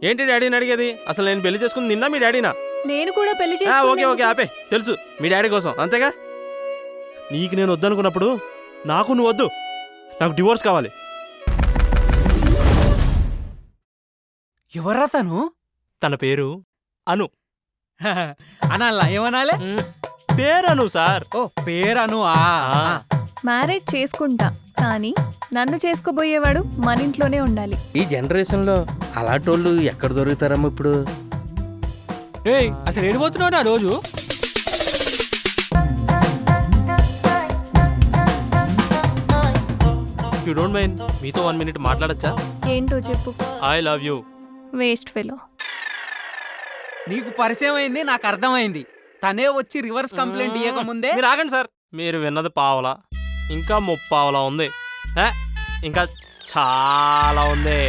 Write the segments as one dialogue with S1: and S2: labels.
S1: ఏంటి డాడీని అడిగేది? అసలు నేను పెళ్లి చేసుకుని నిన్న మీ డాడీనా?
S2: నేను కూడా పెళ్లి
S1: ఓకే ఓకే ఆపే, తెలుసు మీ డాడీ కోసం అంతేగా. నీకు నేను వద్దనుకున్నప్పుడు నాకు నువ్వు వద్దు, నాకు డివోర్స్ కావాలి.
S3: ఎవర్రా తను?
S1: తన పేరు అను.
S3: అనాలా? ఏమనాలే?
S1: పేరు అను సార్.
S3: ఓ పేరను.
S2: మ్యారేజ్ చేసుకుంటా, కానీ నన్ను చేసుకోబోయేవాడు మన ఇంట్లోనే ఉండాలి.
S4: ఈ జనరేషన్ లో అలాంటోళ్ళు ఎక్కడ దొరుకుతారమ్మా ఇప్పుడు?
S3: ఏయ్, అసలు ఏడిపోతున్నావు నా రోజు?
S1: యూ డోంట్ మైండ్ మీతో 1 minute మాట్లాడచ్చా?
S2: ఏంటో చెప్పు.
S1: I love you.
S2: Waste fellow.
S3: నీకు పరిచయం అయింది, నాకు అర్థమైంది. తనే వచ్చి రివర్స్ కంప్లైంట్ ఇవ్వకముందే.
S1: మీరు ఆగండి సార్. మీరు విన్నది పావలా, ఇంకా 30 ఉంది. ఇంకా చాలా ఉంది.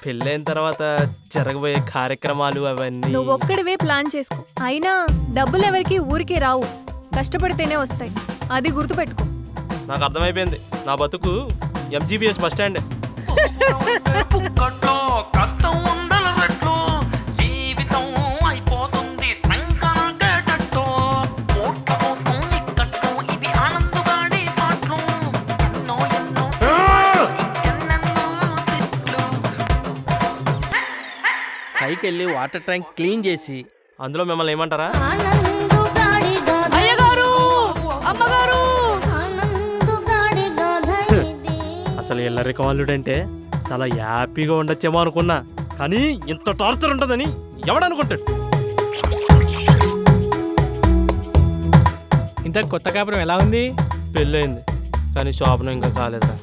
S1: పెళ్ళైన తర్వాత జరగబోయే కార్యక్రమాలు అవన్నీ
S2: నువ్వు ఒక్కడివే ప్లాన్ చేసుకో. అయినా డబ్బులు ఎవరికి ఊరికే రావు, కష్టపడితేనే వస్తాయి. అది గుర్తుపెట్టుకో.
S1: నాకు అర్థమైపోయింది. నా బతుకు ఎంజీబీఎస్ బస్ స్టాండ్.
S4: పైకి వెళ్ళి వాటర్ ట్యాంక్ క్లీన్ చేసి
S1: అందులో మిమ్మల్ని ఏమంటారా? అసలు ఇల్లరికం అల్లుడంటే చాలా హ్యాపీగా ఉండొచ్చేమో అనుకున్నా, కానీ ఇంత టార్చర్ ఉంటుందని ఎవడనుకుంటాడు?
S3: ఇంత కొత్త కాపురం ఎలా ఉంది?
S1: పెళ్ళయింది, కానీ శోభనం ఇంకా కాలేదురా.